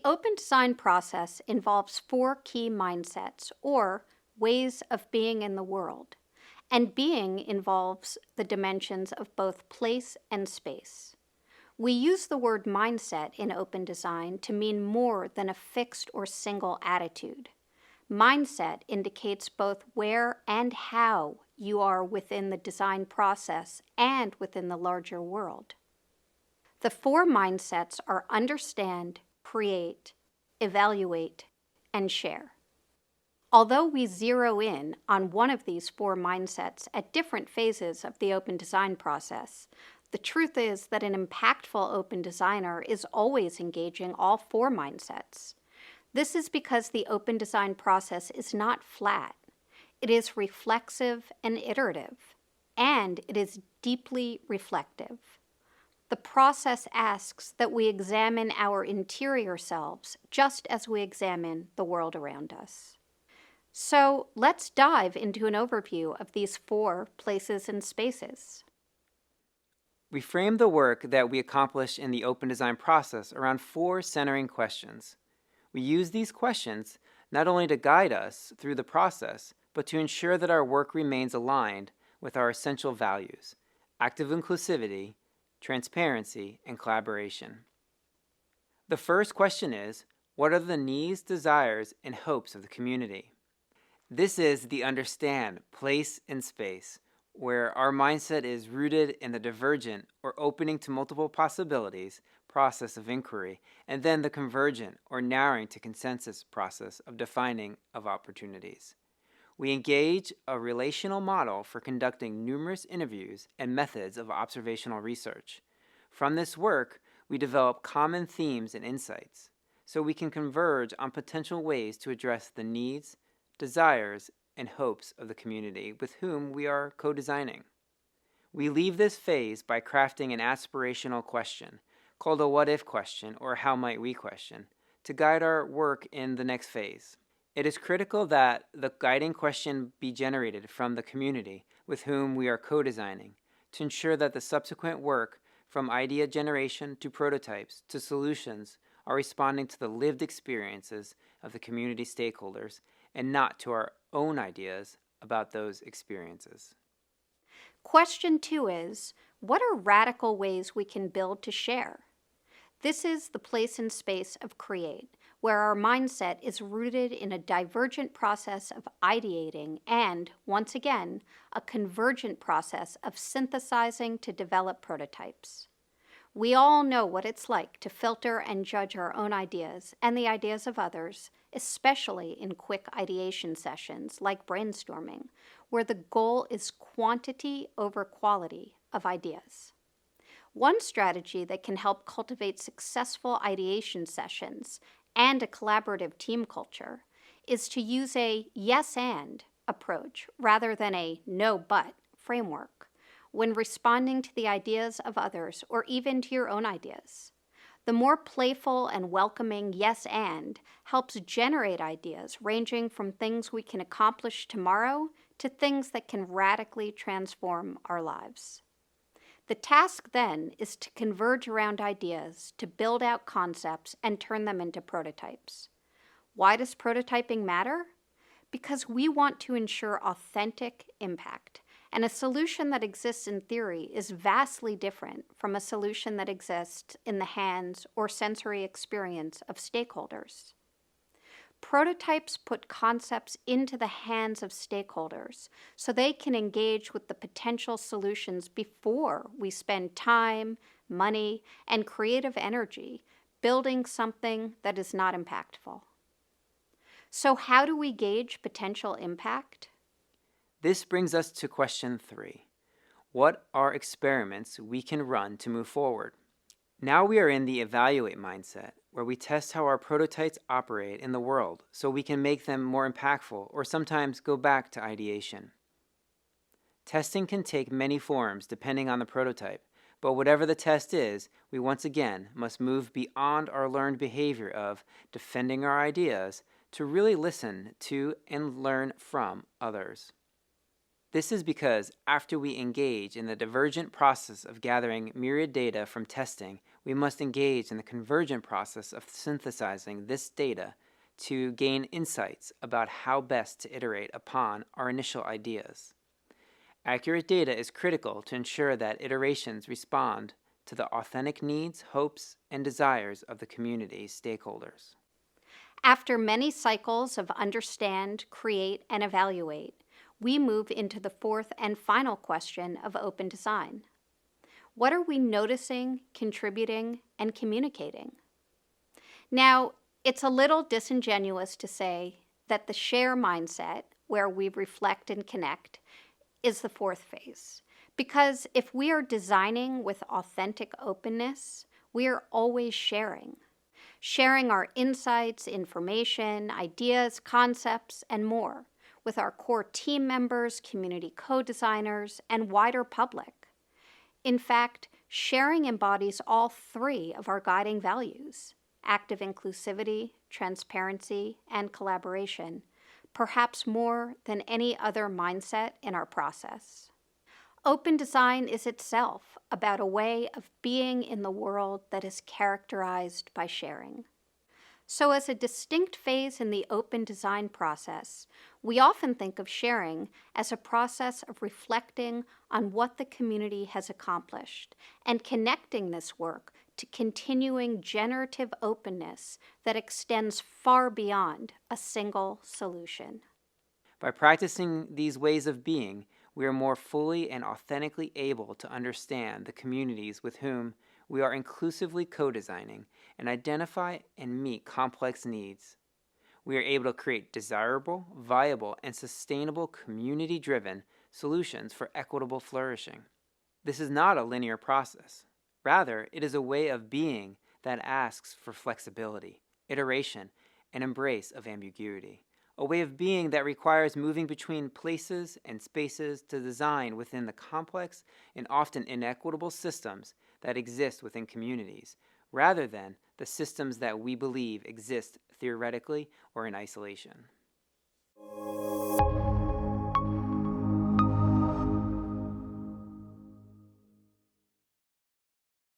open design process involves four key mindsets, or ways of being in the world. And being involves the dimensions of both place and space. We use the word mindset in open design to mean more than a fixed or single attitude. Mindset indicates both where and how you are within the design process and within the larger world. The four mindsets are understand, create, evaluate, and share. Although we zero in on one of these four mindsets at different phases of the open design process, the truth is that an impactful open designer is always engaging all four mindsets. This is because the open design process is not flat. It is reflexive and iterative, and it is deeply reflective. The process asks that we examine our interior selves just as we examine the world around us. So let's dive into an overview of these four places and spaces. We frame the work that we accomplish in the open design process around four centering questions. We use these questions not only to guide us through the process, but to ensure that our work remains aligned with our essential values: active inclusivity, transparency, and collaboration. The first question is, what are the needs, desires, and hopes of the community? This is the understand, place, and space, where our mindset is rooted in the divergent or opening to multiple possibilities process of inquiry, and then the convergent or narrowing to consensus process of defining of opportunities. We engage a relational model for conducting numerous interviews and methods of observational research. From this work, we develop common themes and insights, so we can converge on potential ways to address the needs, desires, and hopes of the community with whom we are co-designing. We leave this phase by crafting an aspirational question, called a what-if question or how might we question, to guide our work in the next phase. It is critical that the guiding question be generated from the community with whom we are co-designing to ensure that the subsequent work, from idea generation to prototypes to solutions, are responding to the lived experiences of the community stakeholders and not to our own ideas about those experiences. Question 2 is, what are radical ways we can build to share? This is the place and space of create, where our mindset is rooted in a divergent process of ideating and, once again, a convergent process of synthesizing to develop prototypes. We all know what it's like to filter and judge our own ideas and the ideas of others, especially in quick ideation sessions like brainstorming, where the goal is quantity over quality of ideas. One strategy that can help cultivate successful ideation sessions and a collaborative team culture is to use a yes and approach rather than a no but framework when responding to the ideas of others or even to your own ideas. The more playful and welcoming yes and helps generate ideas ranging from things we can accomplish tomorrow to things that can radically transform our lives. The task then is to converge around ideas to build out concepts and turn them into prototypes. Why does prototyping matter? Because we want to ensure authentic impact, and a solution that exists in theory is vastly different from a solution that exists in the hands or sensory experience of stakeholders. Prototypes put concepts into the hands of stakeholders so they can engage with the potential solutions before we spend time, money, and creative energy building something that is not impactful. So how do we gauge potential impact? This brings us to question 3. What are experiments we can run to move forward? Now we are in the evaluate mindset, where we test how our prototypes operate in the world so we can make them more impactful or sometimes go back to ideation. Testing can take many forms depending on the prototype, but whatever the test is, we once again must move beyond our learned behavior of defending our ideas to really listen to and learn from others. This is because after we engage in the divergent process of gathering myriad data from testing, we must engage in the convergent process of synthesizing this data to gain insights about how best to iterate upon our initial ideas. Accurate data is critical to ensure that iterations respond to the authentic needs, hopes, and desires of the community's stakeholders. After many cycles of understand, create, and evaluate, we move into the fourth and final question of open design. What are we noticing, contributing, and communicating? Now, it's a little disingenuous to say that the share mindset, where we reflect and connect, is the fourth phase. Because if we are designing with authentic openness, we are always sharing. Sharing our insights, information, ideas, concepts, and more with our core team members, community co-designers, and wider public. In fact, sharing embodies all three of our guiding values: active inclusivity, transparency, and collaboration, perhaps more than any other mindset in our process. Open design is itself about a way of being in the world that is characterized by sharing. So as a distinct phase in the open design process, we often think of sharing as a process of reflecting on what the community has accomplished and connecting this work to continuing generative openness that extends far beyond a single solution. By practicing these ways of being, we are more fully and authentically able to understand the communities with whom we are inclusively co-designing and identify and meet complex needs. We are able to create desirable, viable, and sustainable community-driven solutions for equitable flourishing. This is not a linear process. Rather, it is a way of being that asks for flexibility, iteration, and embrace of ambiguity. A way of being that requires moving between places and spaces to design within the complex and often inequitable systems that exist within communities, rather than the systems that we believe exist theoretically or in isolation.